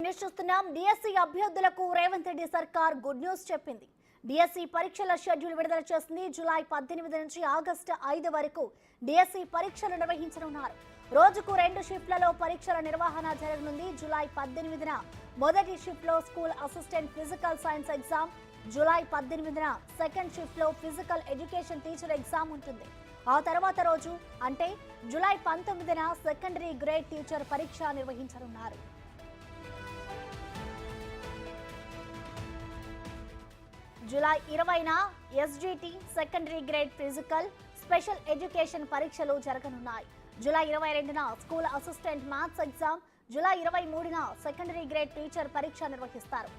News చూస్తున్నాం. DSC అభ్యర్థులకు రేవంత్ రెడ్డి సర్కార్ గుడ్ న్యూస్ చెప్పింది. డిఎస్సి పరీక్షల షెడ్యూల్ విడుదల చేసింది. జూలై 18 నుంచి ఆగస్టు 5 వరకు డిఎస్సి పరీక్షలు నిర్వహించనున్నారు. రోజుకు 2 షిఫ్ట్లలో పరీక్షల నిర్వహణ జరగనుంది. జూలై 18న మొదటి షిఫ్ట్లో school assistant physical science exam, July 18న సెకండ్ షిఫ్ట్లో ఫిజికల్ ఎడ్యుకేషన్ టీచర్ ఎగ్జామ్ ఉంటుంది. ఆ తర్వాత రోజు అంటే జూలై 19న సెకండరీ గ్రేడ్ టీచర్ పరీక్ష నిర్వహించనున్నారు. జూలై 20న SGT secondary grade physical special education పరీక్షలు జరగనున్నాయి. జూలై 22న school assistant maths exam, July 23న సెకండరీ గ్రేడ్ టీచర్ పరీక్ష నిర్వహిస్తారు.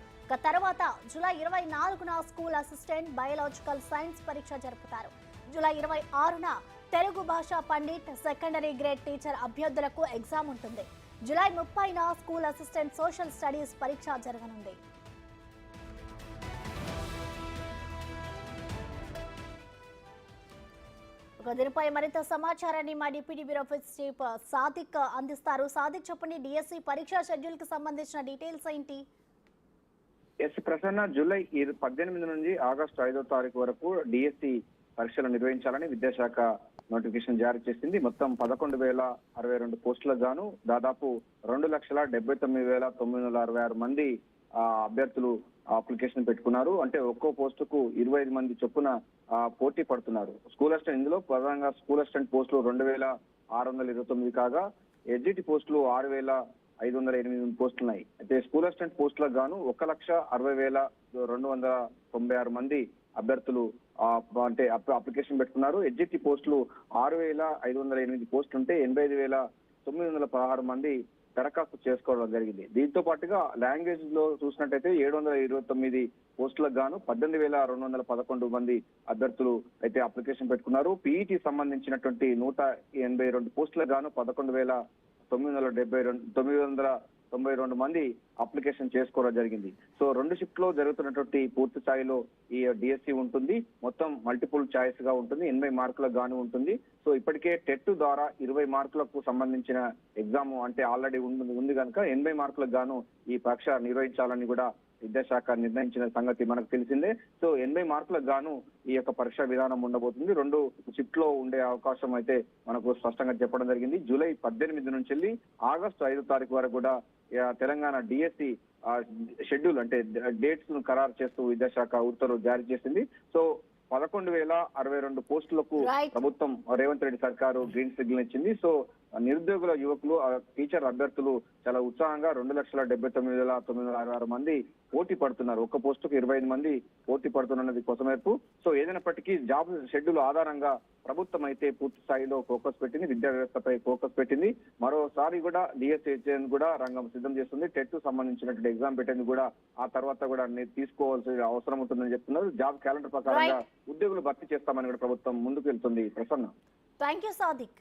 తర్వాత జూలై 24న స్కూల్ అసిస్టెంట్ బయాలజికల్ సైన్స్ పరీక్ష జరుపుతారు. జూలై 26న తెలుగు భాషా పండిట్ సెకండరీ గ్రేడ్ టీచర్ అభ్యర్థులకు ఎగ్జామ్ ఉంటుంది. జూలై 30న స్కూల్ అసిస్టెంట్ సోషల్ స్టడీస్ పరీక్ష జరగనుంది. దీనిపై మరింత సమాచారాన్ని మా డిప్యూటీ బ్యూరో చీఫ్ సాదిక్ అందిస్తారు. సాదిక్, చెప్పండి, డిఎస్సి పరీక్షా షెడ్యూల్ కి సంబంధించిన డీటెయిల్స్ ఏంటి? ప్రసన్న, జూలై 18 నుంచి ఆగస్టు 5వ తారీఖు వరకు డిఎస్సి పరీక్షలు నిర్వహించాలని విద్యాశాఖ నోటిఫికేషన్ జారీ చేసింది. మొత్తం 11,062 పోస్టులకు గాను దాదాపు 2,79,966 మంది అభ్యర్థులు అప్లికేషన్ పెట్టుకున్నారు. అంటే ఒక్కో పోస్టుకు 25 మంది చొప్పున పోటీ పడుతున్నారు. స్కూల్ అసిస్టెంట్, ఇందులో ప్రధానంగా స్కూల్ అసిస్టెంట్ పోస్టులు 2,629 కాగా ఎస్జిటి పోస్టులు 6,508 పోస్టులు ఉన్నాయి. అయితే స్కూల్ అసిస్టెంట్ పోస్టులకు గాను 1,60,296 మంది అభ్యర్థులు అంటే అప్లికేషన్ పెట్టుకున్నారు. ఎస్జిటి పోస్టులు 6,508 పోస్టులు ఉంటే 85,916 మంది దరఖాస్తు చేసుకోవడం జరిగింది. దీంతో పాటుగా లాంగ్వేజ్ లో చూసినట్టయితే 729 పోస్టులకు గాను 18,211 మంది అభ్యర్థులు అయితే అప్లికేషన్ పెట్టుకున్నారు. పీఈటీ సంబంధించినటువంటి 182 పోస్టులకు గాను 11,992 మంది అప్లికేషన్ చేసుకోవడం జరిగింది. సో 2 షిఫ్ట్ లో జరుగుతున్నటువంటి పూర్తి స్థాయిలో ఈ డిఎస్సి ఉంటుంది. మొత్తం మల్టిపుల్ చాయిస్ గా ఉంటుంది. 80 మార్కులకు గాను ఉంటుంది. సో ఇప్పటికే టెట్ ద్వారా 20 మార్కులకు సంబంధించిన ఎగ్జామ్ అంటే ఆల్రెడీ ఉంది కనుక 80 మార్కులకు గాను ఈ పరీక్ష నిర్వహించాలని కూడా విద్యాశాఖ నిర్ణయించిన సంగతి మనకు తెలిసిందే. సో 80 మార్కులకు గాను ఈ యొక్క పరీక్ష విధానం ఉండబోతుంది. 2 షిఫ్ట్ లో ఉండే అవకాశం అయితే మనకు స్పష్టంగా చెప్పడం జరిగింది. జూలై 18 నుంచి వెళ్ళి ఆగస్టు 5వ తారీఖు వరకు కూడా తెలంగాణ డిఎస్సి షెడ్యూల్ అంటే డేట్స్ ను ఖరారు చేస్తూ విద్యాశాఖ ఉత్తర్వులు జారీ చేసింది. సో 11,062 పోస్టులకు ప్రభుత్వం రేవంత్ రెడ్డి సర్కారు గ్రీన్ సిగ్నల్ ఇచ్చింది. సో నిరుద్యోగుల యువకులు టీచర్ అభ్యర్థులు చాలా ఉత్సాహంగా 2,79,966 మంది పోటీ పడుతున్నారు. ఒక్క పోస్టుకు 25 మంది పోటీ పడుతున్నది కొసమేర్పు. సో ఏదైనప్పటికీ జాబ్ షెడ్యూల్ ఆధారంగా ప్రభుత్వం అయితే పూర్తి స్థాయిలో ఫోకస్ పెట్టింది, విద్యా వ్యవస్థపై ఫోకస్ పెట్టింది. మరోసారి కూడా డిఎస్సి కూడా రంగం సిద్ధం చేస్తుంది. టెట్ సంబంధించినటువంటి ఎగ్జామ్ పెట్టేందుకు కూడా ఆ తర్వాత కూడా తీసుకోవాల్సిన అవసరం ఉంటుందని చెప్తున్నారు. జాబ్ క్యాలెండర్ ప్రకారంగా ఉద్యోగులు భర్తీ చేస్తామని కూడా ప్రభుత్వం ముందుకు వెళ్తుంది. ప్రసన్న, థాంక్యూ సాదిక్.